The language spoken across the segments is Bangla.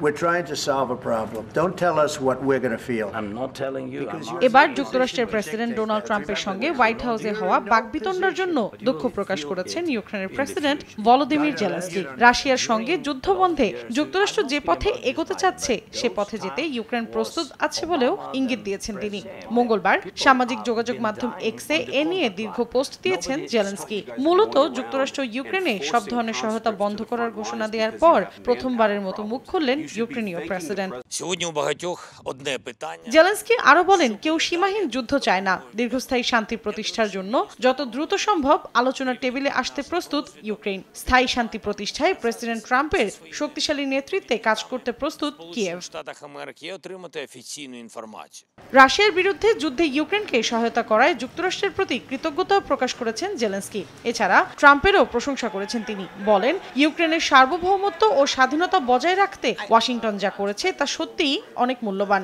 We're trying to solve a problem. Don't tell us what we're going to feel. I'm not telling you. এবার যুক্তরাষ্ট্রের প্রেসিডেন্ট ডোনাল্ড ট্রাম্পের সঙ্গে হোয়াইট হাউসে হওয়া বাকবিতণ্ডার জন্য দুঃখ প্রকাশ করেছেন ইউক্রেনের প্রেসিডেন্ট ভলোদিমির জেলেনস্কি। রাশিয়ার সঙ্গে যুদ্ধ বন্ধে যুক্তরাষ্ট্র যে পথে এগোতে চাচ্ছে সে পথে যেতে ইউক্রেন প্রস্তুত আছে বলেও ইঙ্গিত দিয়েছেন তিনি। মঙ্গলবার সামাজিক যোগাযোগ মাধ্যম এক্সে এ নিয়ে দীর্ঘ পোস্ট দিয়েছেন জেলেনস্কি। মূলত যুক্তরাষ্ট্র ইউক্রেনে সব ধরনের সহায়তা বন্ধ করার ঘোষণা দেওয়ার পর প্রথমবারের মতো মুখ খুললেন ইউক্রেনীয় প্রেসিডেন্ট। জেলেনস্কি আরো বলেন, কেউ সীমাহীন যুদ্ধ চায় না। দীর্ঘস্থায়ী শান্তি প্রতিষ্ঠার জন্য যত দ্রুত সম্ভব আলোচনার টেবিলে আসতে প্রস্তুত ইউক্রেন। স্থায়ী শান্তি প্রতিষ্ঠায় প্রেসিডেন্ট ট্রাম্পের শক্তিশালী নেতৃত্বে কাজ করতে প্রস্তুত কিয়েভ। রাশিয়ার বিরুদ্ধে যুদ্ধে ইউক্রেনকে সহায়তা করায় যুক্তরাষ্ট্রের প্রতি কৃতজ্ঞতা প্রকাশ করেছেন জেলেনস্কি। এছাড়া ট্রাম্পেরও প্রশংসা করেছেন তিনি। বলেন, ইউক্রেনের সার্বভৌমত্ব ও স্বাধীনতা বজায় রাখতে ওয়াশিংটন যা করেছে তা সত্যিই অনেক মূল্যবান।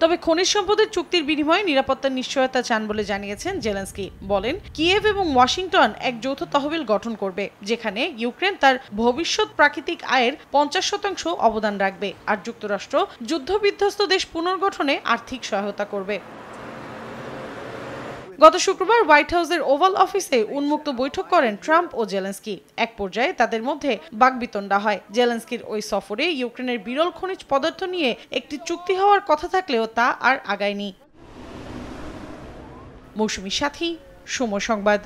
তবে খনিজ সম্পদের চুক্তির বিনিময়ে নিরাপত্তার নিশ্চয়তা চান বলে জানিয়েছেন জেলেনস্কি। বলেন, কিয়েভ এবং ওয়াশিংটন এক যৌথ তহবিল গঠন করবে, যেখানে ইউক্রেন তার ভবিষ্যৎ প্রাকৃতিক আয়ের 50% অবদান রাখবে, আর যুক্তরাষ্ট্র যুদ্ধবিধ্বস্ত দেশ পুনর্গঠনে আর্থিক সহায়তা করবে। গত শুক্রবার হোয়াইট হাউসের ওভাল অফিসে উন্মুক্ত বৈঠক করেন ট্রাম্প ও জেলেনস্কি। এক পর্যায়ে তাদের মধ্যে বাকবিতণ্ডা হয়। জেলেনস্কির ওই সফরে ইউক্রেনের বিরল খনিজ পদার্থ নিয়ে একটি চুক্তি হওয়ার কথা থাকলেও তা আর আগায়নি। মৌসুমী সাথী, সময় সংবাদ।